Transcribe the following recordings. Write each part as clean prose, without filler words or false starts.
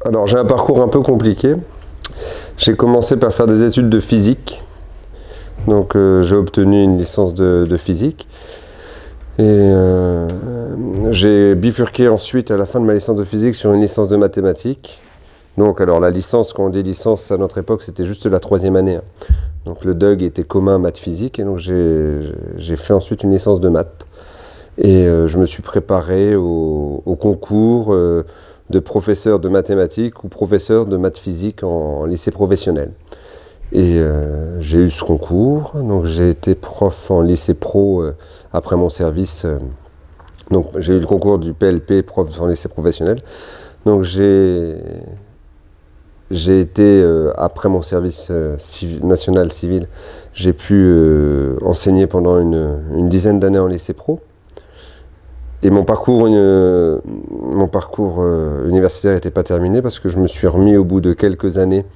Alors j'ai un parcours un peu compliqué. J'ai commencé par faire des études de physique. Donc j'ai obtenu une licence de physique. Et j'ai bifurqué ensuite à la fin de ma licence de physique sur une licence de mathématiques. Donc alors la licence, quand on dit licence à notre époque, c'était juste la 3e année. Donc le DUG était commun maths physique et donc j'ai fait ensuite une licence de maths. Et je me suis préparé au concours de professeur de mathématiques ou professeur de maths physique en lycée professionnel. Et j'ai eu ce concours, donc j'ai été prof en lycée pro après mon service. Donc j'ai eu le concours du PLP, prof en lycée professionnel. Donc j'ai été, après mon service national civil, j'ai pu enseigner pendant une dizaine d'années en lycée pro. Et mon parcours universitaire n'était pas terminé parce que je me suis remis au bout de quelques années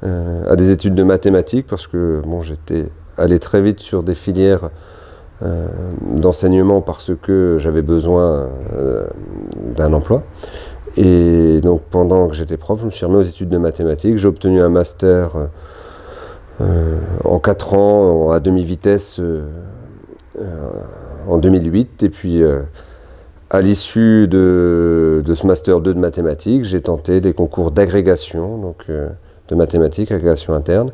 à des études de mathématiques parce que bon, j'étais allé très vite sur des filières d'enseignement parce que j'avais besoin d'un emploi. Et donc pendant que j'étais prof, je me suis remis aux études de mathématiques. J'ai obtenu un master en 4 ans à demi-vitesse en 2008. Et puis à l'issue de ce master 2 de mathématiques, j'ai tenté des concours d'agrégation, donc de mathématiques, agrégation interne,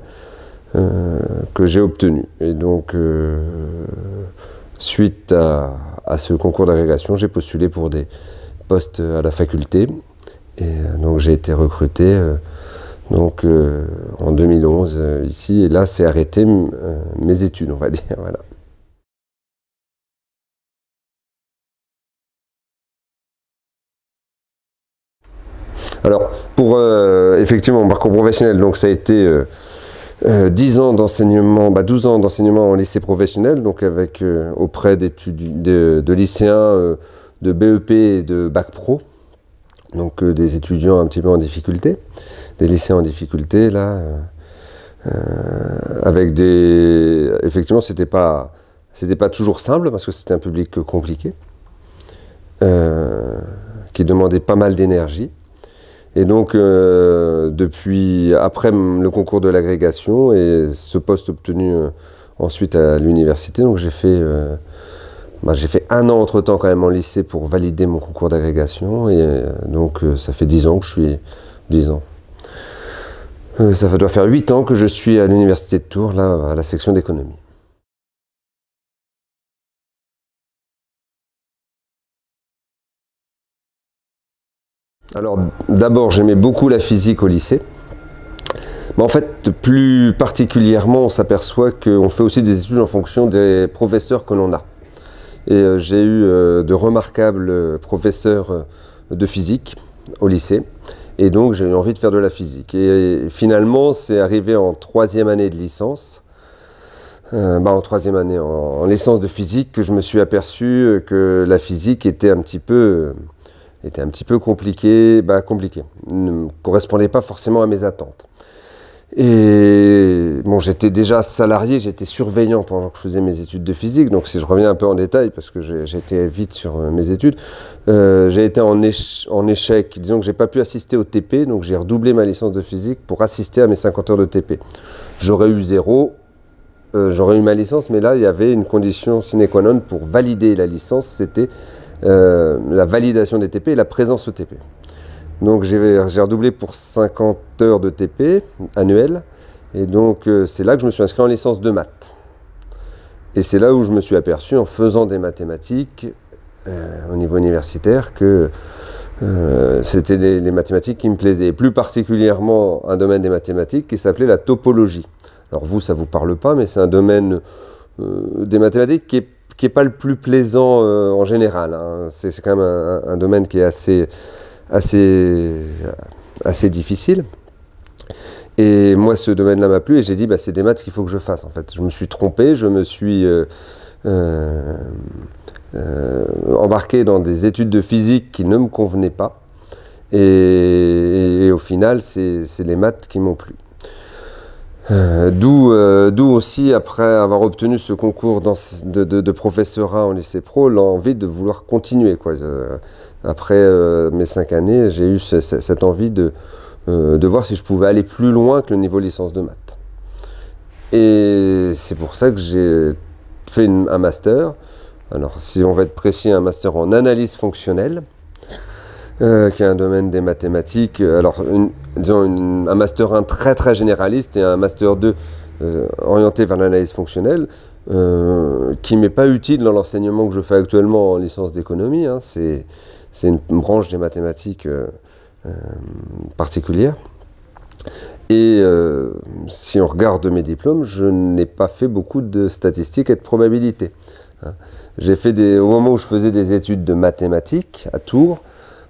que j'ai obtenu. Et donc suite à ce concours d'agrégation, j'ai postulé pour des postes à la faculté. Et donc j'ai été recruté en 2011 ici. Et là, c'est arrêté mes études, on va dire. Voilà. Alors, pour effectivement mon parcours professionnel, donc ça a été 10 ans d'enseignement, 12 ans d'enseignement en lycée professionnel, donc avec auprès de lycéens de BEP et de Bac Pro, donc des étudiants un petit peu en difficulté, des lycéens en difficulté, là, avec des... Effectivement, c'était pas toujours simple, parce que c'était un public compliqué, qui demandait pas mal d'énergie. Et donc, après le concours de l'agrégation et ce poste obtenu ensuite à l'université, donc j'ai fait 1 an entre-temps quand même en lycée pour valider mon concours d'agrégation. Et donc, ça fait 10 ans que je suis... 10 ans. Ça doit faire 8 ans que je suis à l'université de Tours, là, à la section d'économie. Alors d'abord j'aimais beaucoup la physique au lycée, mais en fait plus particulièrement on s'aperçoit qu'on fait aussi des études en fonction des professeurs que l'on a. Et j'ai eu de remarquables professeurs de physique au lycée, et donc j'ai eu envie de faire de la physique. Et finalement c'est arrivé en 3e année de licence, en 3e année en licence de physique, que je me suis aperçu que la physique était un petit peu compliqué, ne correspondait pas forcément à mes attentes. Et bon, j'étais déjà salarié, j'étais surveillant pendant que je faisais mes études de physique, donc si je reviens un peu en détail, parce que j'ai été vite sur mes études, j'ai été en échec, disons que j'ai pas pu assister au TP, donc j'ai redoublé ma licence de physique pour assister à mes 50 heures de TP. J'aurais eu 0, j'aurais eu ma licence, mais là il y avait une condition sine qua non pour valider la licence, c'était la validation des TP et la présence au TP. Donc j'ai redoublé pour 50 heures de TP annuel, et donc c'est là que je me suis inscrit en licence de maths. Et c'est là où je me suis aperçu, en faisant des mathématiques au niveau universitaire, que c'était les mathématiques qui me plaisaient, et plus particulièrement un domaine des mathématiques qui s'appelait la topologie. Alors vous, ça ne vous parle pas, mais c'est un domaine des mathématiques qui n'est pas le plus plaisant en général. Hein. C'est quand même un domaine qui est assez difficile. Et moi, ce domaine-là m'a plu et j'ai dit, c'est des maths qu'il faut que je fasse. En fait, je me suis trompé, je me suis embarqué dans des études de physique qui ne me convenaient pas. Et au final, c'est les maths qui m'ont plu. D'où aussi, après avoir obtenu ce concours de professorat en lycée pro, l'envie de vouloir continuer, quoi. Après mes 5 années, j'ai eu cette envie de voir si je pouvais aller plus loin que le niveau licence de maths. Et c'est pour ça que j'ai fait un master. Alors, si on va être précis, un master en analyse fonctionnelle, qui est un domaine des mathématiques. Alors, disons un master 1 très très généraliste et un master 2 orienté vers l'analyse fonctionnelle, qui ne m'est pas utile dans l'enseignement que je fais actuellement en licence d'économie. Hein. C'est une branche des mathématiques particulière. Et si on regarde mes diplômes, je n'ai pas fait beaucoup de statistiques et de probabilités. Hein. J'ai fait au moment où je faisais des études de mathématiques à Tours,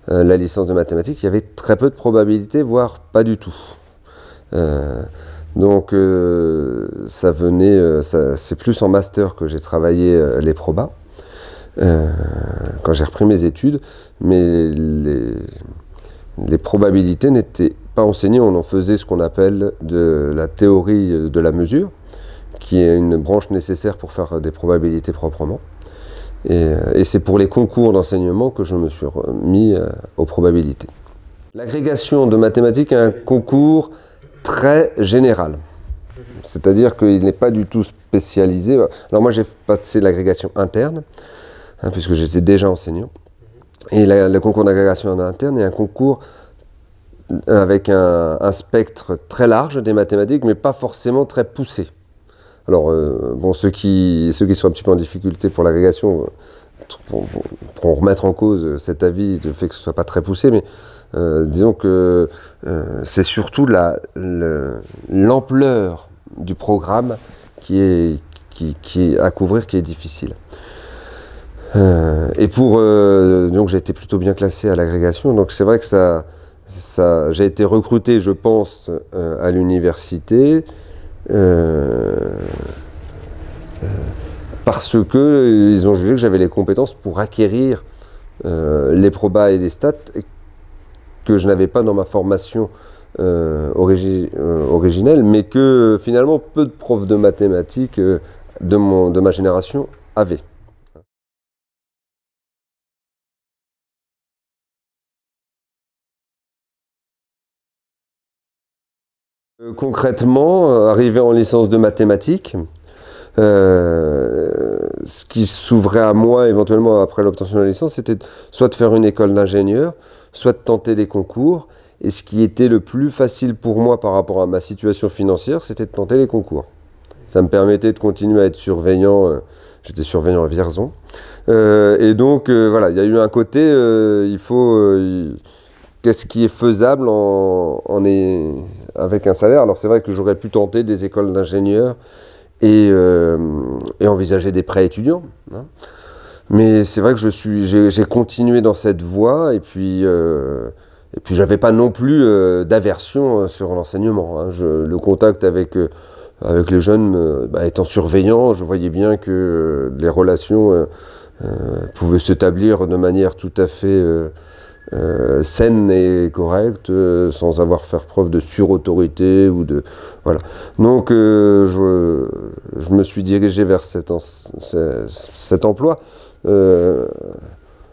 la licence de mathématiques, il y avait très peu de probabilités, voire pas du tout. Donc ça venait, c'est plus en master que j'ai travaillé les probas, quand j'ai repris mes études, mais les probabilités n'étaient pas enseignées, on en faisait ce qu'on appelle de la théorie de la mesure, qui est une branche nécessaire pour faire des probabilités proprement. Et c'est pour les concours d'enseignement que je me suis mis aux probabilités. L'agrégation de mathématiques est un concours très général. C'est-à-dire qu'il n'est pas du tout spécialisé. Alors moi j'ai passé l'agrégation interne, hein, puisque j'étais déjà enseignant. Et le concours d'agrégation interne est un concours avec un spectre très large des mathématiques, mais pas forcément très poussé. Alors, bon, ceux qui sont un petit peu en difficulté pour l'agrégation pourront remettre en cause cet avis du fait que ce ne soit pas très poussé, mais disons que c'est surtout l'ampleur du programme qui est à couvrir, qui est difficile. Et donc j'ai été plutôt bien classé à l'agrégation, donc c'est vrai que j'ai été recruté, je pense, à l'université, parce qu'ils ont jugé que j'avais les compétences pour acquérir les probas et les stats que je n'avais pas dans ma formation originelle, mais que finalement peu de profs de mathématiques de ma génération avaient. Concrètement, arrivé en licence de mathématiques, ce qui s'ouvrait à moi éventuellement après l'obtention de la licence, c'était soit de faire une école d'ingénieur, soit de tenter des concours. Et ce qui était le plus facile pour moi par rapport à ma situation financière, c'était de tenter les concours. Ça me permettait de continuer à être surveillant. J'étais surveillant à Vierzon. Et donc, voilà, il y a eu un côté, qu'est-ce qui est faisable avec un salaire? Alors c'est vrai que j'aurais pu tenter des écoles d'ingénieurs et envisager des prêts étudiants. Hein. Mais c'est vrai que j'ai continué dans cette voie et puis j'avais pas non plus d'aversion sur l'enseignement. Hein. Le contact avec les jeunes, étant surveillant, je voyais bien que les relations pouvaient s'établir de manière tout à fait saine et correcte, sans avoir faire preuve de surautorité ou de voilà. Donc je me suis dirigé vers cet emploi.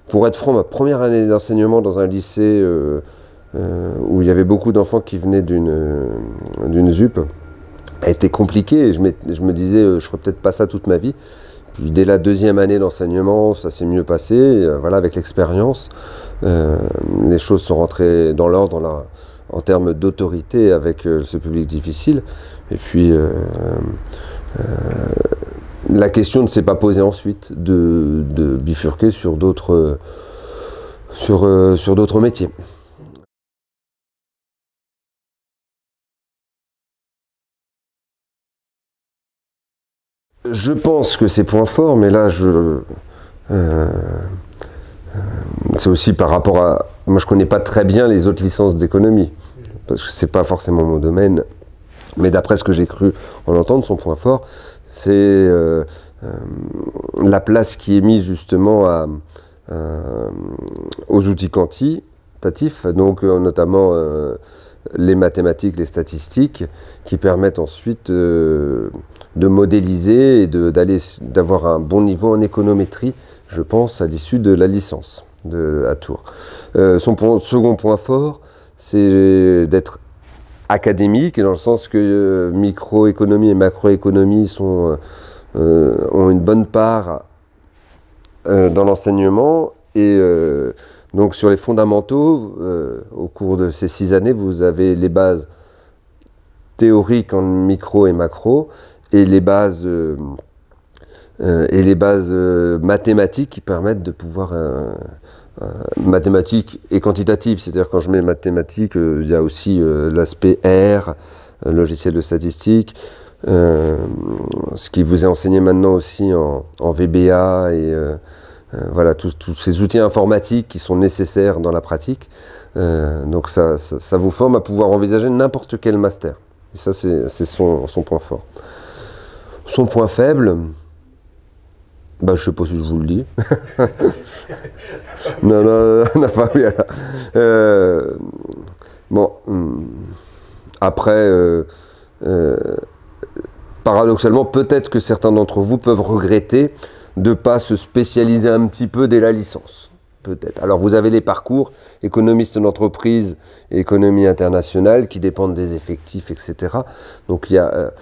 Pour être franc, ma première année d'enseignement dans un lycée où il y avait beaucoup d'enfants qui venaient d'une ZUP a été compliquée. Et je me disais, je ferais peut-être pas ça toute ma vie. Puis dès la deuxième année d'enseignement, ça s'est mieux passé. Voilà, avec l'expérience, les choses sont rentrées dans l'ordre en termes d'autorité avec ce public difficile. Et puis, la question ne s'est pas posée ensuite de bifurquer sur d'autres métiers. Je pense que c'est point fort, mais là, c'est aussi par rapport à... Moi, je ne connais pas très bien les autres licences d'économie, parce que ce n'est pas forcément mon domaine. Mais d'après ce que j'ai cru en entendre, son point fort, c'est la place qui est mise justement aux outils quantitatifs, donc notamment les mathématiques, les statistiques, qui permettent ensuite de modéliser et d'avoir un bon niveau en économétrie, je pense, à l'issue de la licence à Tours. Second point fort, c'est d'être académique, dans le sens que microéconomie et macroéconomie ont une bonne part dans l'enseignement. Et donc sur les fondamentaux, au cours de ces 6 années, vous avez les bases théoriques en micro et macro, et les bases mathématiques qui permettent de pouvoir mathématiques et quantitatives, c'est-à-dire quand je mets mathématiques, il y a aussi l'aspect R, logiciel de statistique, ce qui vous est enseigné maintenant aussi en VBA et voilà, tous ces outils informatiques qui sont nécessaires dans la pratique. Donc ça vous forme à pouvoir envisager n'importe quel master. Et ça, c'est son point fort. Son point faible, bah, je ne sais pas si je vous le dis. non, pas oui. Bon, après, paradoxalement, peut-être que certains d'entre vous peuvent regretter de ne pas se spécialiser un petit peu dès la licence. Peut-être. Alors vous avez les parcours économiste d'entreprise et économie internationale qui dépendent des effectifs, etc. Donc il y a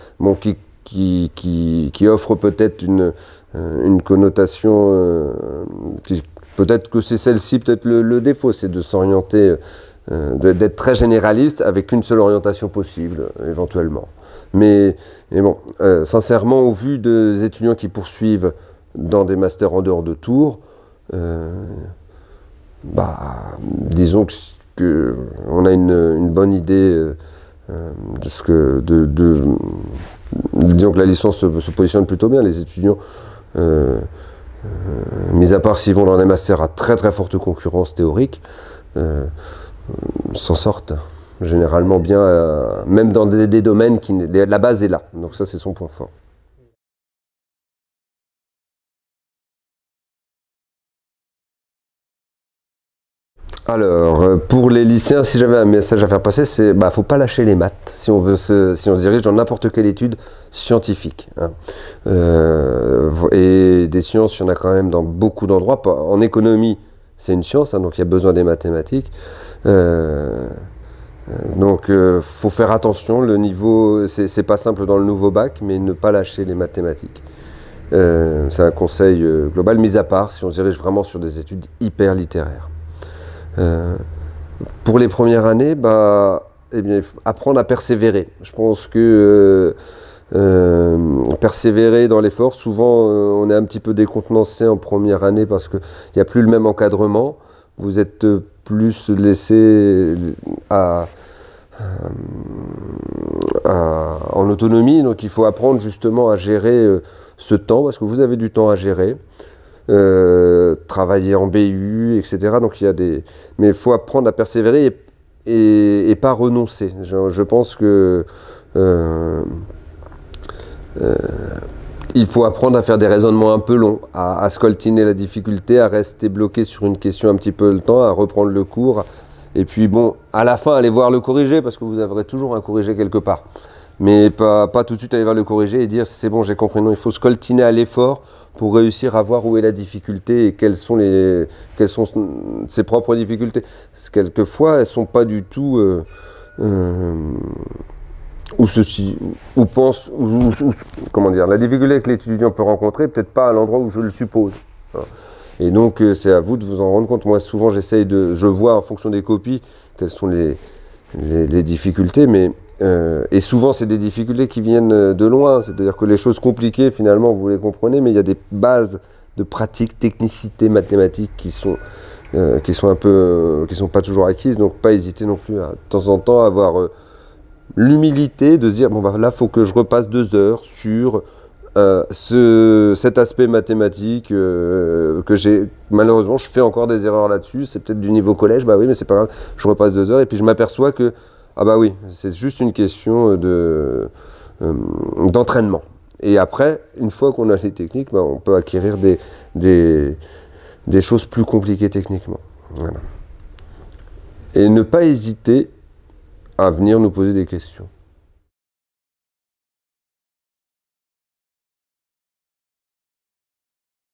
qui offre peut-être une connotation, peut-être que c'est celle-ci, peut-être le défaut, c'est de s'orienter, d'être très généraliste avec une seule orientation possible, éventuellement. Mais bon, sincèrement, au vu des étudiants qui poursuivent dans des masters en dehors de Tours, disons qu'on a une bonne idée de ce que... disons que la licence se positionne plutôt bien. Les étudiants, mis à part s'ils vont dans des masters à très très forte concurrence théorique, s'en sortent généralement bien, même dans des domaines qui... La base est là, donc ça c'est son point fort. Alors, pour les lycéens, si j'avais un message à faire passer, c'est faut pas lâcher les maths si on se dirige dans n'importe quelle étude scientifique. Hein. Et des sciences, il y en a quand même dans beaucoup d'endroits. En économie, c'est une science, hein, donc il y a besoin des mathématiques. Donc, faut faire attention. Le niveau, c'est pas simple dans le nouveau bac, mais ne pas lâcher les mathématiques. C'est un conseil global, mis à part si on se dirige vraiment sur des études hyper littéraires. Pour les premières années, eh bien, il faut apprendre à persévérer. Je pense que persévérer dans l'effort, souvent on est un petit peu décontenancé en première année parce qu'il n'y a plus le même encadrement. Vous êtes plus laissé en autonomie, donc il faut apprendre justement à gérer ce temps parce que vous avez du temps à gérer. Travailler en BU, etc. Donc il y a mais il faut apprendre à persévérer et pas renoncer. Je pense que il faut apprendre à faire des raisonnements un peu longs, à scoltiner la difficulté, à rester bloqué sur une question un petit peu le temps, à reprendre le cours. Et puis bon, à la fin, aller voir le corrigé, parce que vous aurez toujours un corrigé quelque part. Mais pas tout de suite aller vers le corrigé et dire c'est bon, j'ai compris. Non, il faut scoltiner à l'effort pour réussir à voir où est la difficulté et quelles sont ses propres difficultés. Parce que quelquefois, elles ne sont pas du tout comment dire, la difficulté que l'étudiant peut rencontrer, peut-être pas à l'endroit où je le suppose. Et donc, c'est à vous de vous en rendre compte. Moi, souvent, je vois en fonction des copies quelles sont les difficultés, mais et souvent, c'est des difficultés qui viennent de loin. C'est-à-dire que les choses compliquées, finalement, vous les comprenez, mais il y a des bases de pratique, technicité, mathématiques qui sont pas toujours acquises. Donc, pas hésiter non plus à de temps en temps avoir l'humilité de se dire là, il faut que je repasse 2 heures sur cet aspect mathématique que j'ai. Malheureusement, je fais encore des erreurs là-dessus. C'est peut-être du niveau collège, oui, mais c'est pas grave. Je repasse 2 heures et puis je m'aperçois que oui, c'est juste une question d'entraînement. Et après, une fois qu'on a les techniques, on peut acquérir des choses plus compliquées techniquement. Voilà. Et ne pas hésiter à venir nous poser des questions.